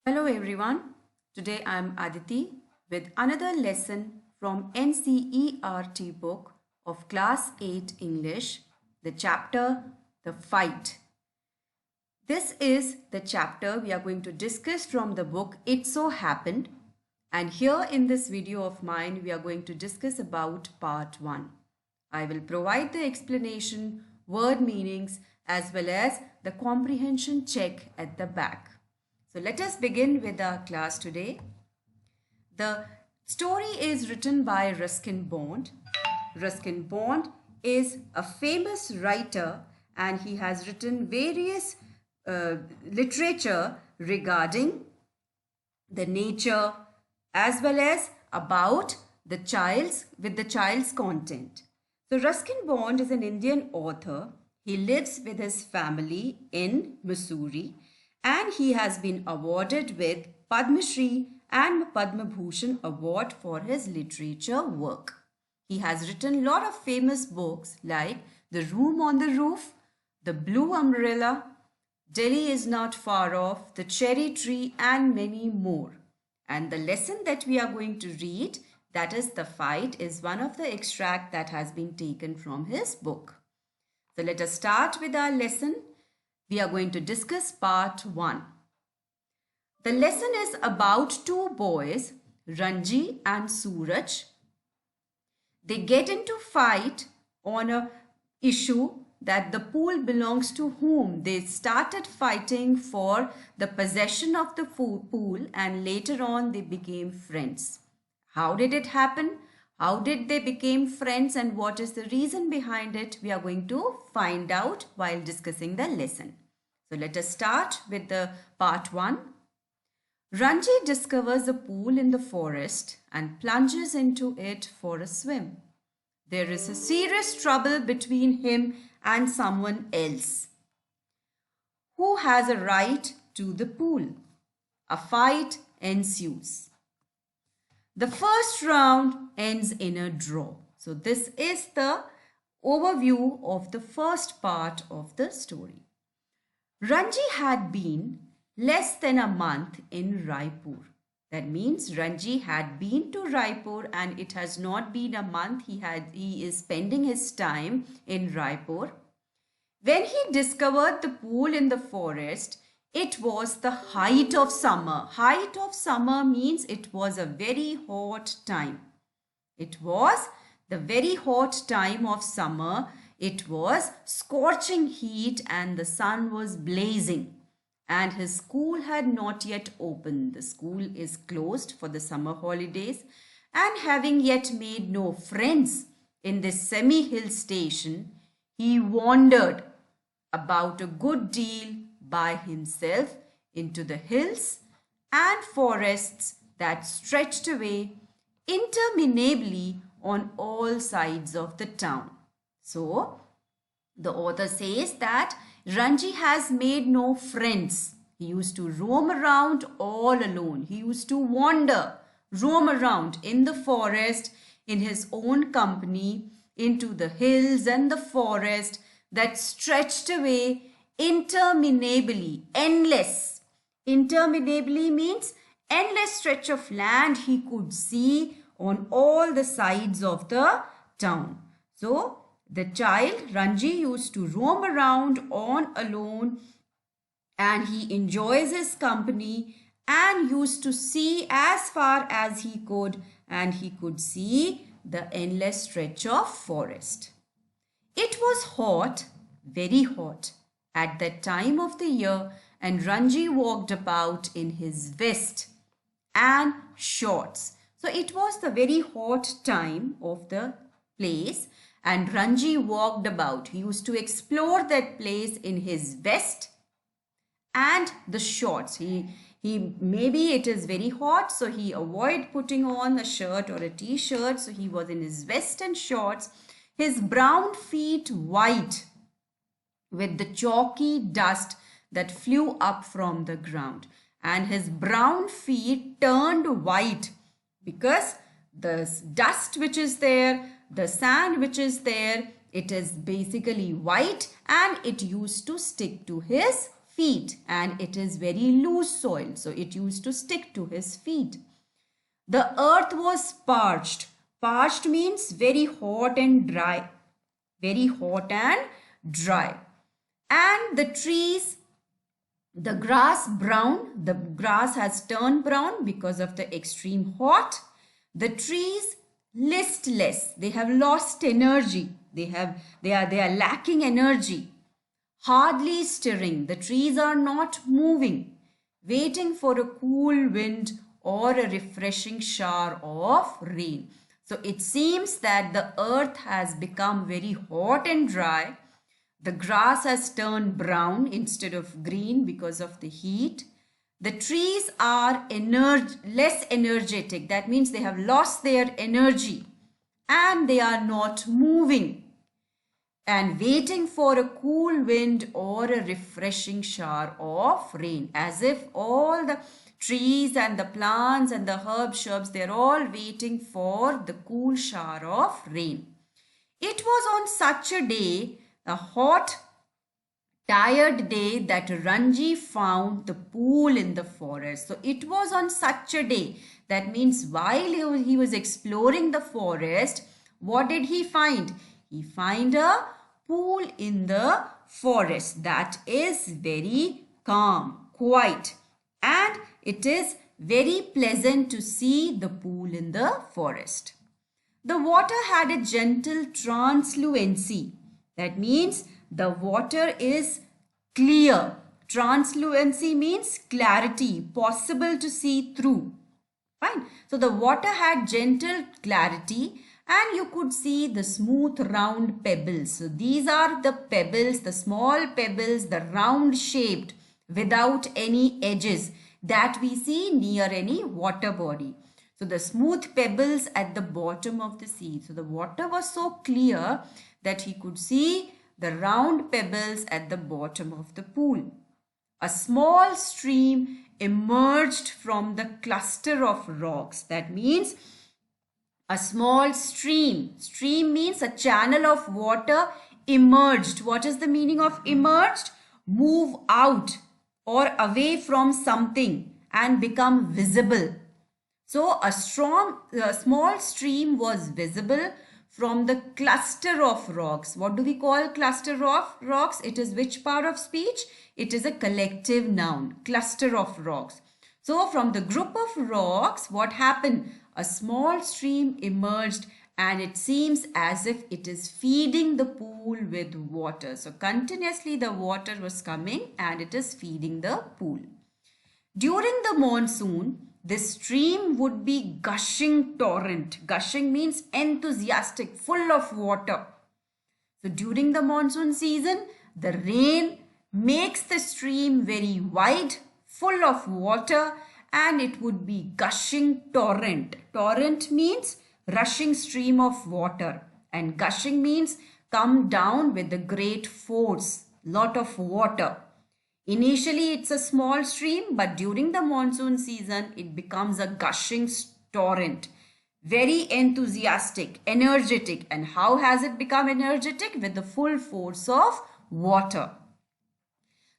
Hello everyone. Today I am Aditi with another lesson from NCERT book of Class 8 English, the chapter The Fight. This is the chapter we are going to discuss from the book It So Happened, and here in this video of mine we are going to discuss about part 1. I will provide the explanation, word meanings as well as the comprehension check at the back. So let us begin with our class today. The story is written by Ruskin Bond. Ruskin Bond is a famous writer and he has written various literature regarding the nature as well as about the child's content. So Ruskin Bond is an Indian author. He lives with his family in Missouri and he has been awarded with Padma Shri and Padma Bhushan award for his literature work. He has written a lot of famous books like The Room on the Roof, The Blue Umbrella, Delhi is Not Far Off, The Cherry Tree and many more. And the lesson that we are going to read, that is The Fight, is one of the extract that has been taken from his book. So let us start with our lesson. We are going to discuss part 1. The lesson is about two boys, Ranji and Suraj. They get into fight on a issue that the pool belongs to whom. They started fighting for the possession of the pool and later on they became friends. How did it happen? How did they become friends and what is the reason behind it? We are going to find out while discussing the lesson. So let us start with the part 1. Ranji discovers a pool in the forest and plunges into it for a swim. There is a serious trouble between him and someone else who has a right to the pool. A fight ensues. The first round ends in a draw. So this is the overview of the first part of the story. Ranji had been less than a month in Raipur. That means Ranji had been to Raipur and it has not been a month. He is spending his time in Raipur. When he discovered the pool in the forest, it was the height of summer. Height of summer means it was a very hot time. It was the very hot time of summer. It was scorching heat and the sun was blazing. And his school had not yet opened. The school is closed for the summer holidays. And having yet made no friends in this semi-hill station, he wandered about a good deal by himself into the hills and forests that stretched away interminably on all sides of the town. So, the author says that Ranji has made no friends. He used to roam around all alone. He used to roam around in the forest in his own company, into the hills and the forest that stretched away interminably, endless. Interminably means endless stretch of land he could see on all the sides of the town. So, the child Ranji used to roam around on alone and he enjoys his company and used to see as far as he could and he could see the endless stretch of forest. It was hot, very hot at that time of the year and Ranji walked about in his vest and shorts. So it was the very hot time of the place and Ranji walked about. He used to explore that place in his vest and the shorts. He maybe it is very hot, so he avoided putting on a shirt or a t-shirt. So he was in his vest and shorts. His brown feet white with the chalky dust that flew up from the ground. And his brown feet turned white because the dust which is there, the sand which is there, it is basically white and it used to stick to his feet, and it is very loose soil, so it used to stick to his feet. The earth was parched. Parched means very hot and dry. Very hot and dry. And the trees, the grass brown. The grass has turned brown because of the extreme hot. The trees listless. They have lost energy. They are lacking energy. Hardly stirring. The trees are not moving. Waiting for a cool wind or a refreshing shower of rain. So it seems that the earth has become very hot and dry. The grass has turned brown instead of green because of the heat. The trees are less energetic. That means they have lost their energy and they are not moving and waiting for a cool wind or a refreshing shower of rain, as if all the trees and the plants and the shrubs, they're all waiting for the cool shower of rain. It was on such a day, a hot, tired day, that Ranji found the pool in the forest. So it was on such a day. That means while he was exploring the forest, what did he find? He found a pool in the forest that is very calm, quiet, and it is very pleasant to see the pool in the forest. The water had a gentle translucency. That means the water is clear. Translucency means clarity, possible to see through. Fine. So the water had gentle clarity and you could see the smooth round pebbles. So these are the pebbles, the small pebbles, the round shaped without any edges that we see near any water body. So the smooth pebbles at the bottom of the sea. So the water was so clear that he could see the round pebbles at the bottom of the pool. A small stream emerged from the cluster of rocks. That means a small stream. Stream means a channel of water emerged. What is the meaning of emerged? Move out or away from something and become visible. So a small stream was visible from the cluster of rocks. What do we call cluster of rocks? It is which part of speech? It is a collective noun, cluster of rocks. So from the group of rocks, what happened? A small stream emerged and it seems as if it is feeding the pool with water. So continuously the water was coming and it is feeding the pool. During the monsoon, this stream would be gushing torrent. Gushing means enthusiastic, full of water. So during the monsoon season, the rain makes the stream very wide, full of water, and it would be gushing torrent. Torrent means rushing stream of water, and gushing means come down with a great force, lot of water. Initially it's a small stream, but during the monsoon season it becomes a gushing torrent. Very enthusiastic, energetic. And how has it become energetic? With the full force of water.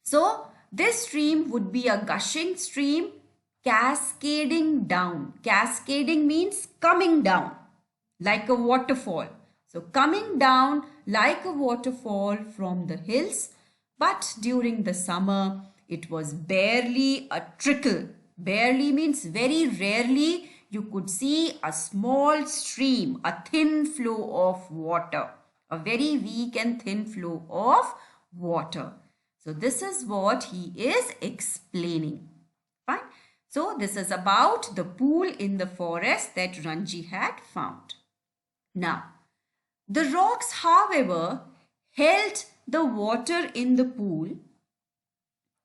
So this stream would be a gushing stream cascading down. Cascading means coming down like a waterfall. So coming down like a waterfall from the hills. But during the summer, it was barely a trickle. Barely means very rarely you could see a small stream, a thin flow of water. A very weak and thin flow of water. So this is what he is explaining. Fine. So this is about the pool in the forest that Ranji had found. Now, the rocks, however, held the water in the pool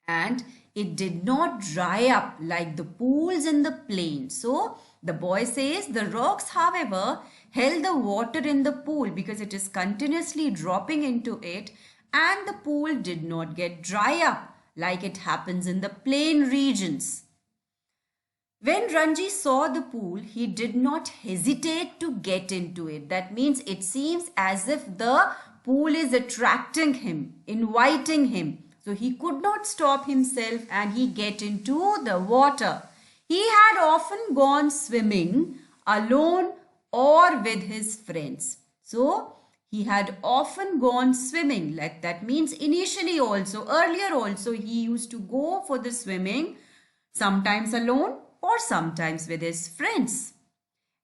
and it did not dry up like the pools in the plain. So the boy says the rocks, however, held the water in the pool because it is continuously dropping into it, and the pool did not get dry up like it happens in the plain regions. When Ranji saw the pool, he did not hesitate to get into it. That means it seems as if the pool is attracting him, inviting him. So he could not stop himself and he get into the water. He had often gone swimming alone or with his friends. So he had often gone swimming. Like that means initially also, earlier also, he used to go for the swimming, sometimes alone or sometimes with his friends.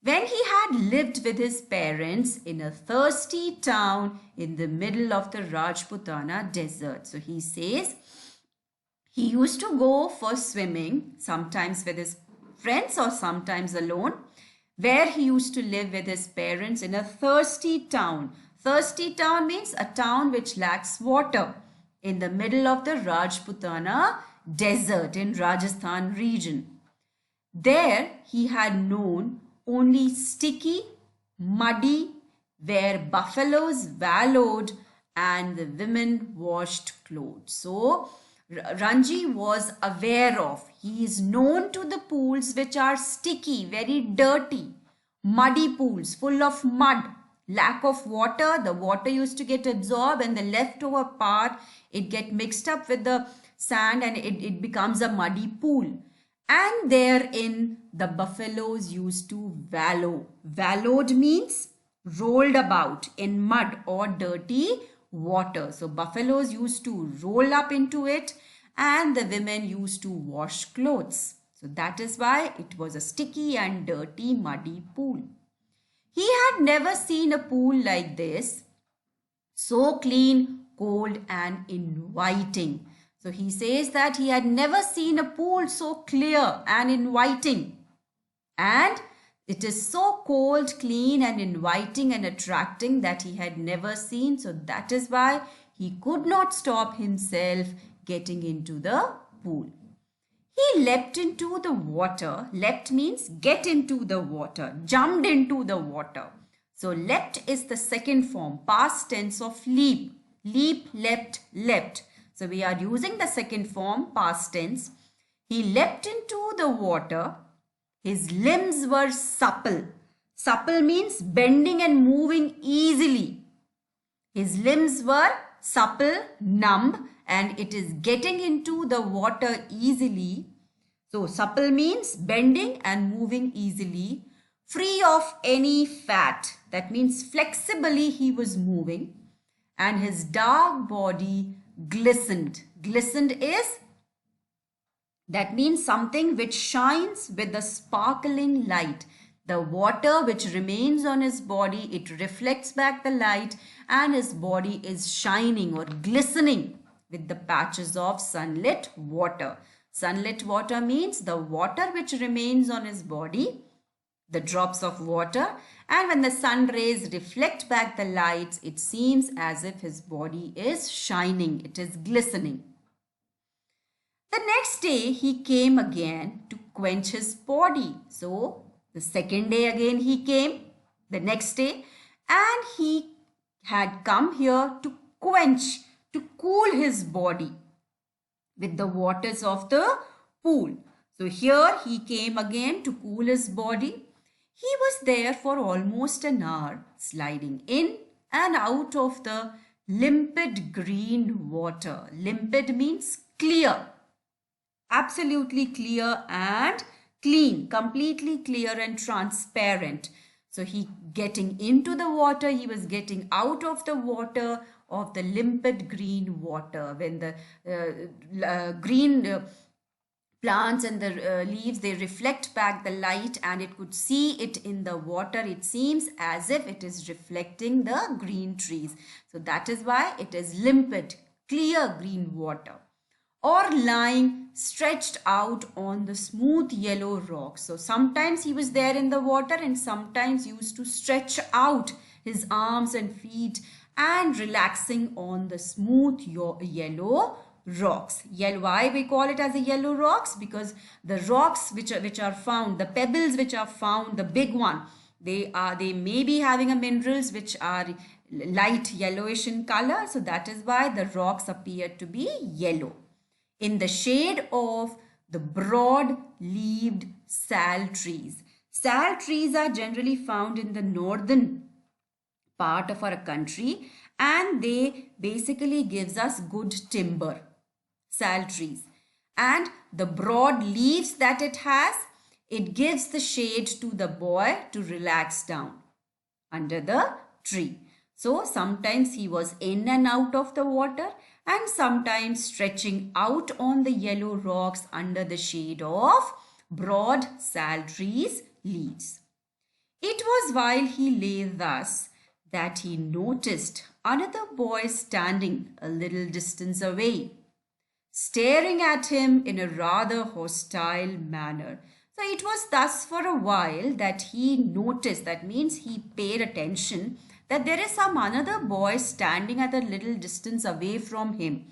When he had lived with his parents in a thirsty town in the middle of the Rajputana desert. So he says he used to go for swimming, sometimes with his friends or sometimes alone, where he used to live with his parents in a thirsty town. Thirsty town means a town which lacks water in the middle of the Rajputana desert in Rajasthan region. There he had known only sticky, muddy, where buffaloes wallowed and the women washed clothes. So Ranji was aware of, he is known to the pools which are sticky, very dirty, muddy pools full of mud, lack of water. The water used to get absorbed and the leftover part, it get mixed up with the sand and it becomes a muddy pool. And therein the buffaloes used to wallow. Wallowed means rolled about in mud or dirty water. So buffaloes used to roll up into it and the women used to wash clothes. So that is why it was a sticky and dirty muddy pool. He had never seen a pool like this, so clean, cold and inviting. So he says that he had never seen a pool so clear and inviting. And it is so cold, clean and inviting and attracting that he had never seen. So that is why he could not stop himself getting into the pool. He leapt into the water. Leapt means get into the water, jumped into the water. So leapt is the second form, past tense of leap. Leap, leapt, leapt. So we are using the second form, past tense. He leapt into the water. His limbs were supple. Supple means bending and moving easily. His limbs were supple, numb, and it is getting into the water easily. So supple means bending and moving easily, free of any fat. That means flexibly he was moving, and his dark body glistened. Glistened is, that means something which shines with a sparkling light. The water which remains on his body, it reflects back the light and his body is shining or glistening with the patches of sunlit water. Sunlit water means the water which remains on his body, the drops of water, and when the sun rays reflect back the lights, it seems as if his body is shining, it is glistening. The next day he came again to quench his body. So the second day again he came, the next day, and he had come here to quench, to cool his body with the waters of the pool. So here he came again to cool his body. He was there for almost an hour, sliding in and out of the limpid green water. Limpid means clear, absolutely clear and clean, completely clear and transparent. So he getting into the water, he was getting out of the water of the limpid green water. When the green plants and the leaves, they reflect back the light and it could see it in the water. It seems as if it is reflecting the green trees. So that is why it is limpid, clear green water. Or lying stretched out on the smooth yellow rocks. So sometimes he was there in the water and sometimes used to stretch out his arms and feet and relaxing on the smooth yellow rocks. Why we call it as a yellow rocks? Because the rocks which are found, the pebbles which are found, the big one, they may be having a minerals which are light yellowish in color. So that is why the rocks appear to be yellow, in the shade of the broad-leaved sal trees. Sal trees are generally found in the northern part of our country and they basically gives us good timber. sal trees. And the broad leaves that it has, it gives the shade to the boy to relax down under the tree. So sometimes he was in and out of the water and sometimes stretching out on the yellow rocks under the shade of broad sal trees' leaves. It was while he lay thus that he noticed another boy standing a little distance away, staring at him in a rather hostile manner. So it was thus for a while that he noticed, that means he paid attention, that there is some another boy standing at a little distance away from him,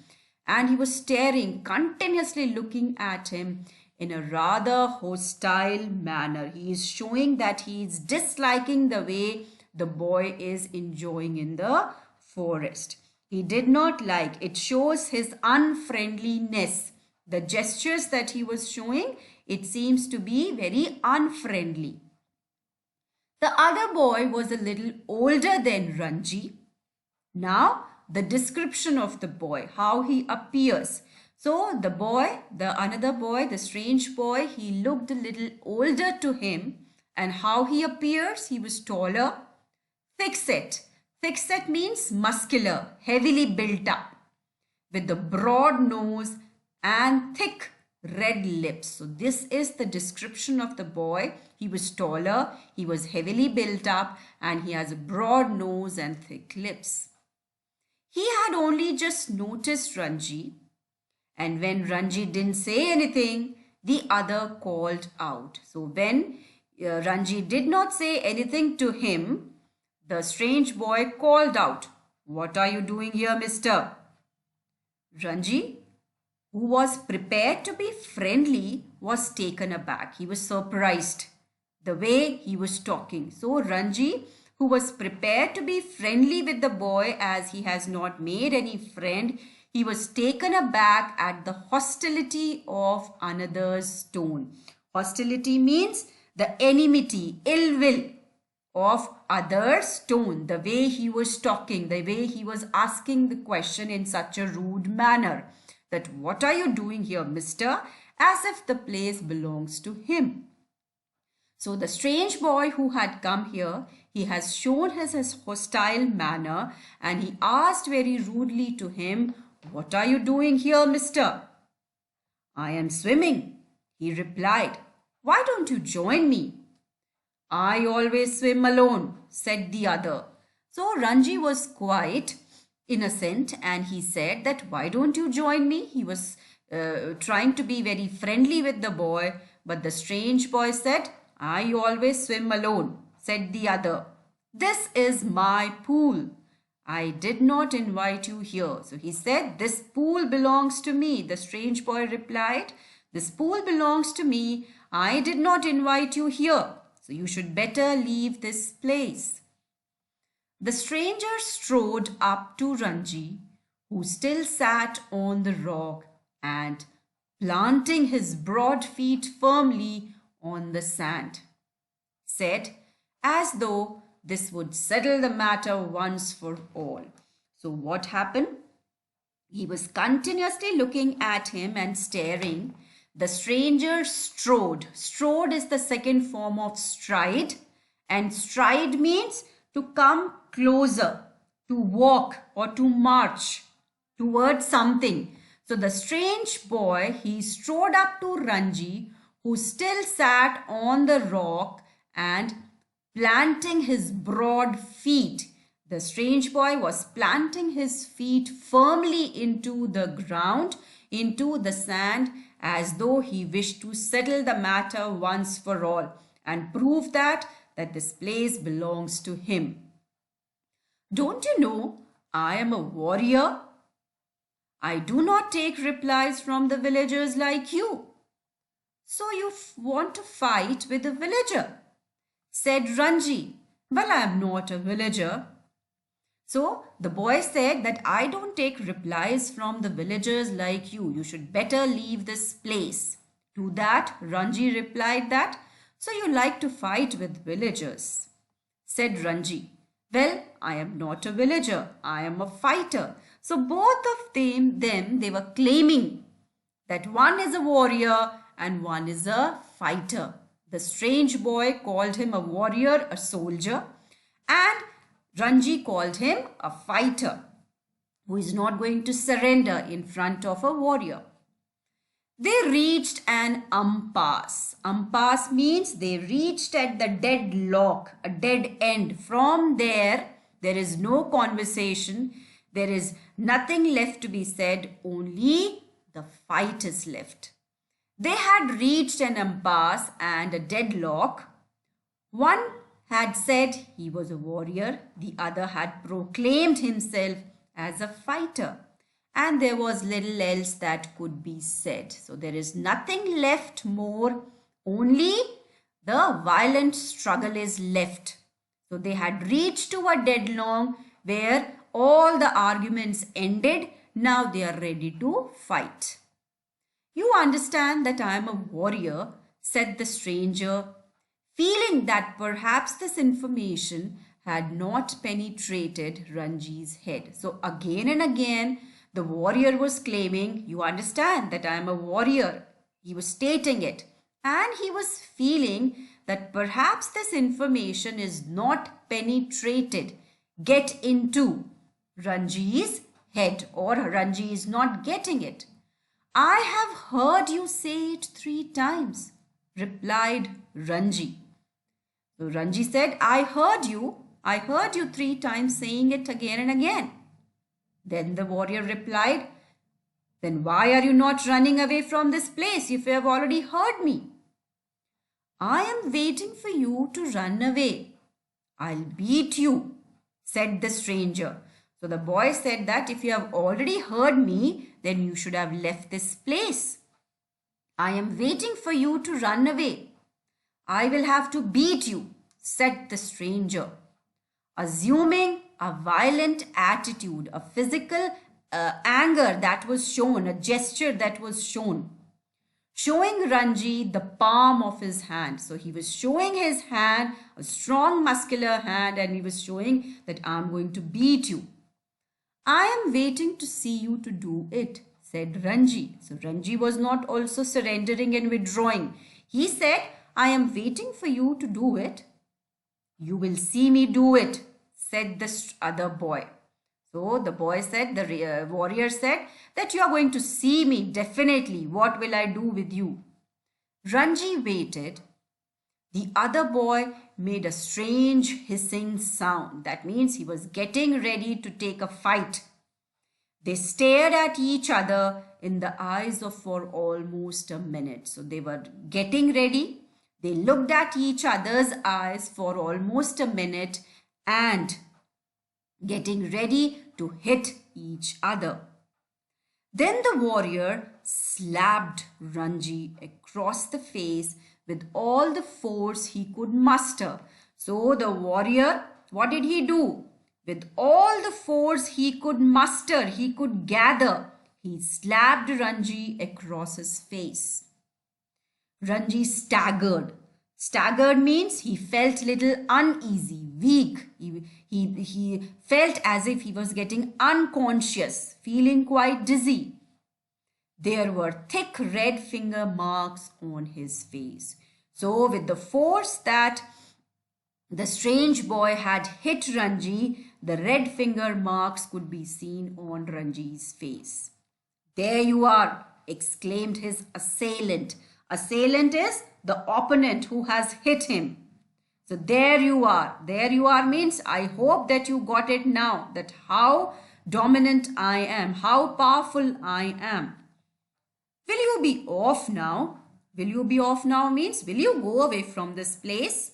and he was staring, continuously looking at him in a rather hostile manner. He is showing that he is disliking the way the boy is enjoying in the forest. He did not like. It shows his unfriendliness. The gestures that he was showing, it seems to be very unfriendly. The other boy was a little older than Ranji. Now, the description of the boy, how he appears. So, the boy, another boy, the strange boy, he looked a little older to him. And how he appears? He was taller, thick-set. Thick-set means muscular, heavily built up, with the broad nose and thick red lips. So this is the description of the boy. He was taller, he was heavily built up, and he has a broad nose and thick lips. He had only just noticed Ranji, and when Ranji didn't say anything, the other called out. So when Ranji did not say anything to him, the strange boy called out, "What are you doing here, mister?" Ranji, who was prepared to be friendly, was taken aback. He was surprised the way he was talking. So Ranji, who was prepared to be friendly with the boy as he has not made any friend, he was taken aback at the hostility of another's tone. Hostility means the enmity, ill will of others' tone, the way he was talking, the way he was asking the question in such a rude manner. That "What are you doing here, mister?" as if the place belongs to him. So the strange boy who had come here, he has shown his hostile manner, and he asked very rudely to him, "What are you doing here, mister?" "I am swimming," he replied. "Why don't you join me?" "I always swim alone," said the other. So Ranji was quite innocent and he said that, "Why don't you join me?" He was trying to be very friendly with the boy, but the strange boy said, "I always swim alone," said the other. "This is my pool. I did not invite you here." So he said, "This pool belongs to me." The strange boy replied, "This pool belongs to me. I did not invite you here. So you should better leave this place." The stranger strode up to Ranji, who still sat on the rock, and planting his broad feet firmly on the sand, said, as though this would settle the matter once for all. So what happened? He was continuously looking at him and staring. The stranger strode. Strode is the second form of stride, and stride means to come closer, to walk or to march towards something. So the strange boy, he strode up to Ranji, who still sat on the rock, and planting his broad feet. The strange boy was planting his feet firmly into the ground, into the sand, as though he wished to settle the matter once for all and prove that this place belongs to him. "Don't you know I am a warrior? I do not take replies from the villagers like you." "So you want to fight with a villager?" said Ranji. "Well, I am not a villager." So the boy said that, "I don't take replies from the villagers like you. You should better leave this place." To that, Ranji replied that, "So you like to fight with villagers?" Said Ranji, "Well, I am not a villager. I am a fighter." So both of them, they were claiming that one is a warrior and one is a fighter. The strange boy called him a warrior, a soldier, and Ranji called him a fighter who is not going to surrender in front of a warrior. They reached an impasse. Impasse means they reached at the deadlock, a dead end. From there is no conversation. There is nothing left to be said. Only the fight is left. They had reached an impasse and a deadlock. One had said he was a warrior. The other had proclaimed himself as a fighter. And there was little else that could be said. So there is nothing left more. Only the violent struggle is left. So they had reached to a deadlock where all the arguments ended. Now they are ready to fight. You understand that I am a warrior, said the stranger, feeling that perhaps this information had not penetrated Ranji's head. So again and again, the warrior was claiming, you understand that I am a warrior. He was stating it. And he was feeling that perhaps this information is not penetrated, get into Ranji's head, or Ranji is not getting it. I have heard you say it 3 times, replied Ranji. So Ranji said, I heard you 3 times saying it again and again. Then the warrior replied, then why are you not running away from this place if you have already heard me? I am waiting for you to run away. I'll beat you, said the stranger. So the boy said that if you have already heard me, then you should have left this place. I am waiting for you to run away. I will have to beat you, said the stranger. Assuming a violent attitude, a physical anger that was shown, a gesture that was shown, showing Ranji the palm of his hand. So he was showing his hand, a strong muscular hand, and he was showing that I'm going to beat you. I am waiting to see you to do it, said Ranji. So Ranji was not also surrendering and withdrawing. He said, I am waiting for you to do it. You will see me do it, said the other boy. So the boy said, the warrior said that you are going to see me definitely. What will I do with you? Ranji waited. The other boy made a strange hissing sound. That means he was getting ready to take a fight. They stared at each other in the eyes for almost a minute. So they were getting ready. They looked at each other's eyes for almost a minute and getting ready to hit each other. Then the warrior slapped Ranji across the face with all the force he could muster. So the warrior, what did he do? With all the force he could muster, he could gather, he slapped Ranji across his face. Ranji staggered. Staggered means he felt little uneasy, weak. He felt as if he was getting unconscious, feeling quite dizzy. There were thick red finger marks on his face. So with the force that the strange boy had hit Ranji, the red finger marks could be seen on Ranji's face. There you are, exclaimed his assailant. Assailant is the opponent who has hit him. So there you are. There you are means I hope that you got it now, that how dominant I am, how powerful I am. Will you be off now? Will you be off now means will you go away from this place?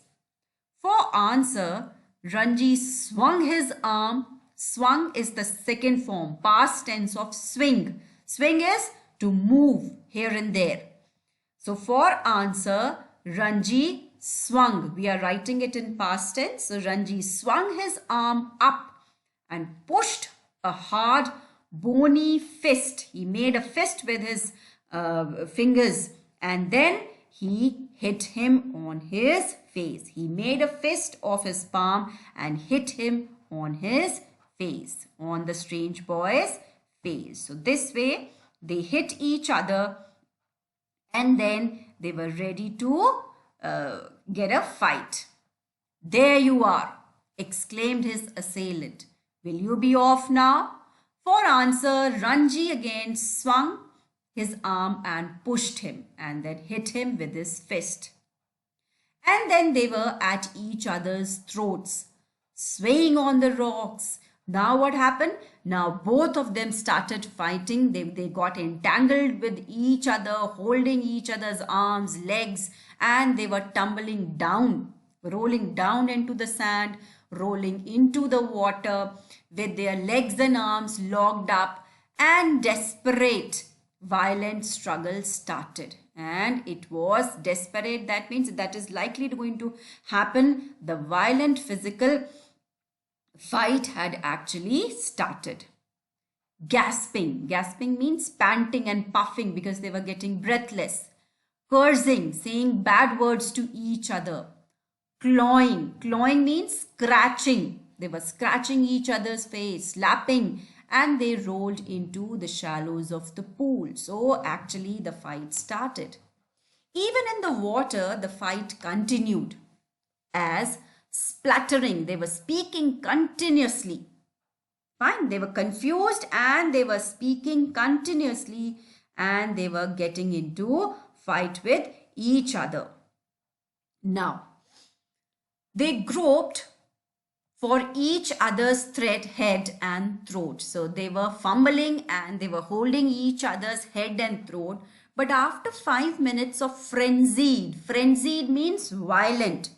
For answer, Ranji swung his arm. Swung is the second form, past tense of swing. Swing is to move here and there. So for answer, Ranji swung. We are writing it in past tense. So Ranji swung his arm up and pushed a hard, bony fist. He made a fist with his fingers and then he hit him on his face. He made a fist of his palm and hit him on his face, on the strange boy's face. So this way They hit each other and then they were ready to get a fight. "There you are," exclaimed his assailant. "Will you be off now?" For answer, Ranji again swung his arm and pushed him and then hit him with his fist. And then they were at each other's throats, swaying on the rocks. Now what happened? Now both of them started fighting. They got entangled with each other, holding each other's arms, legs, and they were tumbling down, rolling down into the sand, rolling into the water with their legs and arms locked up, and desperate, violent struggle started. And it was desperate. That means that is likely going to happen. The violent physical fight had actually started. Gasping. Gasping means panting and puffing because they were getting breathless. Cursing, saying bad words to each other. Clawing. Clawing means scratching. They were scratching each other's face, slapping, and they rolled into the shallows of the pool. So actually the fight started. Even in the water, the fight continued as splattering. They were speaking continuously. Fine. They were confused and they were speaking continuously and they were getting into fight with each other. Now, they groped for each other's head and throat. So they were fumbling and they were holding each other's head and throat. But after 5 minutes of frenzied means violent.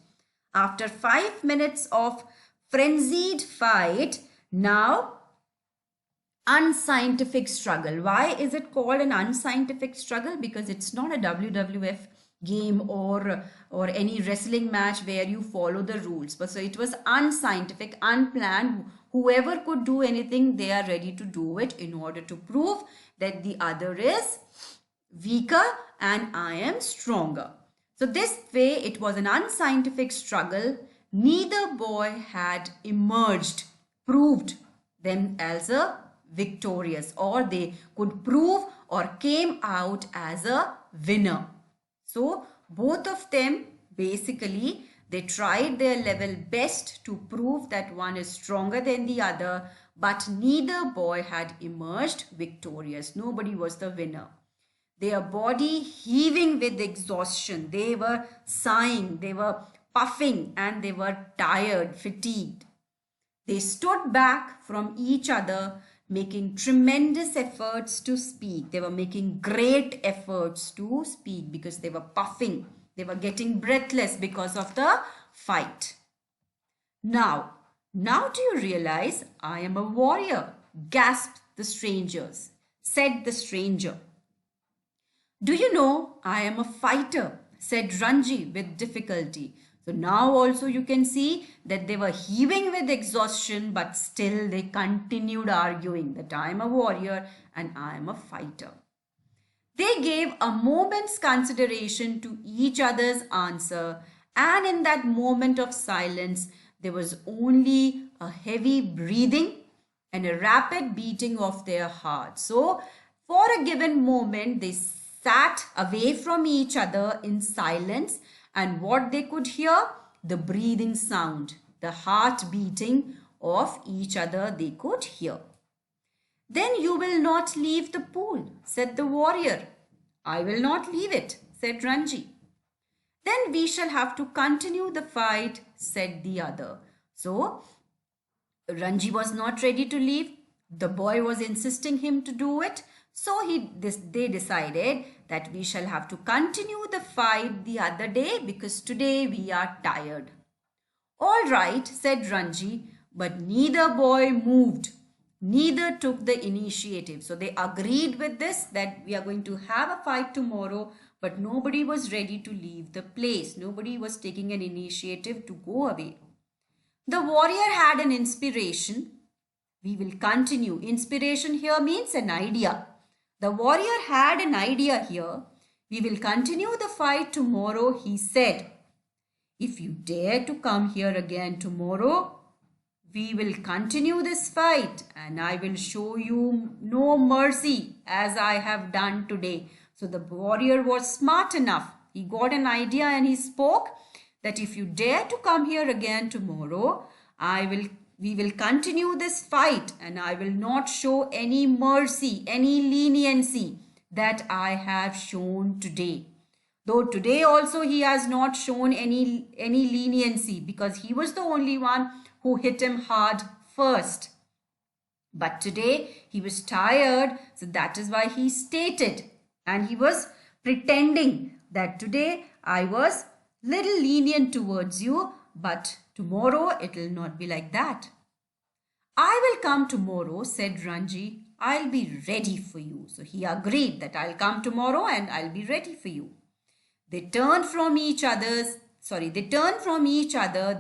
After 5 minutes of frenzied fight, now unscientific struggle. Why is it called an unscientific struggle? Because it's not a WWF game or any wrestling match where you follow the rules. But so it was unscientific, unplanned. Whoever could do anything, they are ready to do it in order to prove that the other is weaker and I am stronger. So this way it was an unscientific struggle. Neither boy had emerged, proved them as a victorious, or they could prove or came out as a winner. So both of them basically they tried their level best to prove that one is stronger than the other, but neither boy had emerged victorious. Nobody was the winner. Their body heaving with exhaustion. They were sighing, they were puffing, and they were tired, fatigued. They stood back from each other, making tremendous efforts to speak. They were making great efforts to speak because they were puffing. They were getting breathless because of the fight. Now do you realize I am a warrior? Gasped the strangers. Said the stranger. Do you know I am a fighter? Said Ranji with difficulty. So now also you can see that they were heaving with exhaustion, but still they continued arguing that I am a warrior and I am a fighter. They gave a moment's consideration to each other's answer, and in that moment of silence, there was only a heavy breathing and a rapid beating of their hearts. So for a given moment, they sat away from each other in silence, and what they could hear, the breathing sound, the heart beating of each other they could hear. Then you will not leave the pool, said the warrior. I will not leave it, said Ranji. Then we shall have to continue the fight, said the other. So Ranji was not ready to leave. The boy was insisting him to do it. So they decided that we shall have to continue the fight the other day because today we are tired. All right, said Ranji, but neither boy moved. Neither took the initiative. So they agreed with this that we are going to have a fight tomorrow, but nobody was ready to leave the place. Nobody was taking an initiative to go away. The warrior had an inspiration. We will continue. Inspiration here means an idea. The warrior had an idea here. We will continue the fight tomorrow, he said. If you dare to come here again tomorrow, we will continue this fight and I will show you no mercy as I have done today. So the warrior was smart enough. He got an idea and he spoke that if you dare to come here again tomorrow, we will continue this fight and I will not show any mercy, any leniency that I have shown today. Though today also he has not shown any leniency because he was the only one who hit him hard first. But today he was tired, so that is why he stated, and he was pretending that today I was little lenient towards you, but tomorrow it will not be like that. I will come tomorrow, said Ranji. I'll be ready for you. So he agreed that I'll come tomorrow and I'll be ready for you. They turned from each other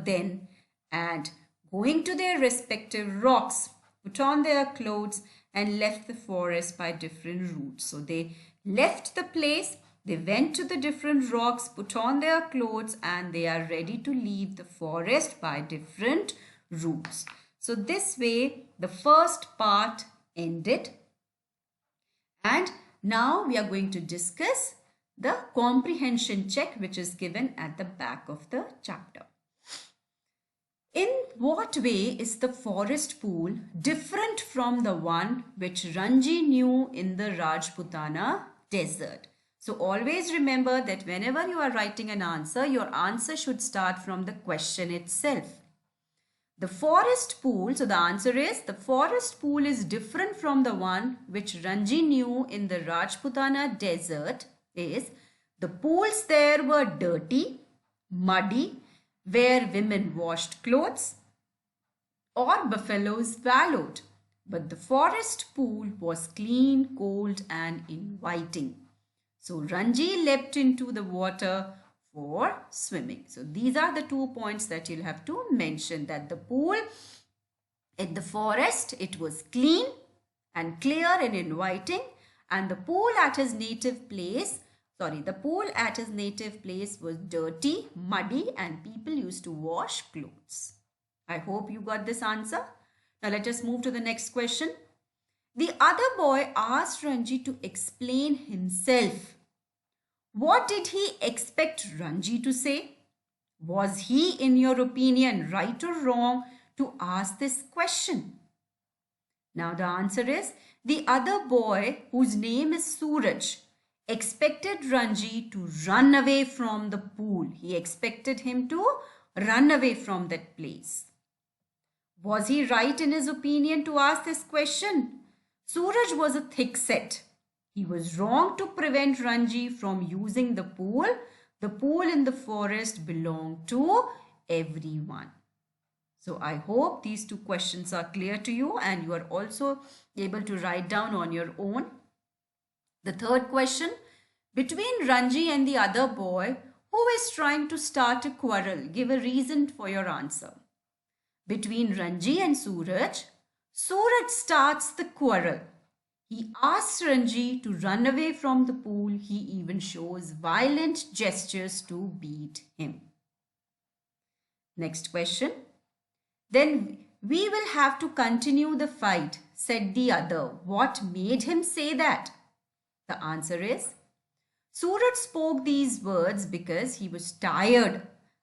then, and going to their respective rocks, put on their clothes and left the forest by different routes. So they left the place, they went to the different rocks, put on their clothes, and they are ready to leave the forest by different routes. So this way the first part ended, and now we are going to discuss the comprehension check which is given at the back of the chapter. In what way is the forest pool different from the one which Ranji knew in the Rajputana desert? So always remember that whenever you are writing an answer, your answer should start from the question itself. The forest pool, so the answer is the forest pool is different from the one which Ranji knew in the Rajputana desert is the pools there were dirty, muddy, where women washed clothes or buffaloes wallowed. But the forest pool was clean, cold and inviting. So Ranji leapt into the water for swimming. So these are the 2 points that you'll have to mention, that the pool in the forest, it was clean and clear and inviting, and the pool at his native place was dirty, muddy, and people used to wash clothes. I hope you got this answer. Now let us move to the next question. The other boy asked Ranji to explain himself. What did he expect Ranji to say? Was he, in your opinion, right or wrong to ask this question? Now the answer is, the other boy, whose name is Suraj, expected Ranji to run away from the pool. He expected him to run away from that place. Was he right in his opinion to ask this question? Suraj was a thick-set. He was wrong to prevent Ranji from using the pool. The pool in the forest belonged to everyone. So I hope these 2 questions are clear to you and you are also able to write down on your own. The third question, between Ranji and the other boy, who is trying to start a quarrel? Give a reason for your answer. Between Ranji and Suraj, Suraj starts the quarrel. He asks Ranji to run away from the pool. He even shows violent gestures to beat him. Next question. Then we will have to continue the fight, said the other. What made him say that? The answer is, Suraj spoke these words because he was tired,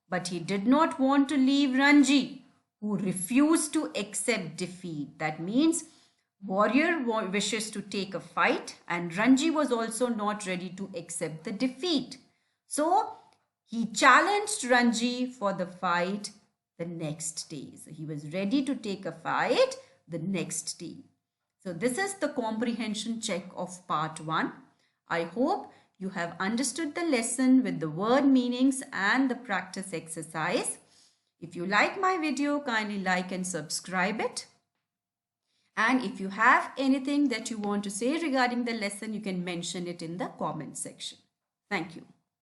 but he did not want to leave Ranji, who refused to accept defeat. That means warrior wishes to take a fight and Ranji was also not ready to accept the defeat. So he challenged Ranji for the fight the next day. So he was ready to take a fight the next day. So this is the comprehension check of part 1. I hope you have understood the lesson with the word meanings and the practice exercise. If you like my video, kindly like and subscribe it. And if you have anything that you want to say regarding the lesson, you can mention it in the comment section. Thank you.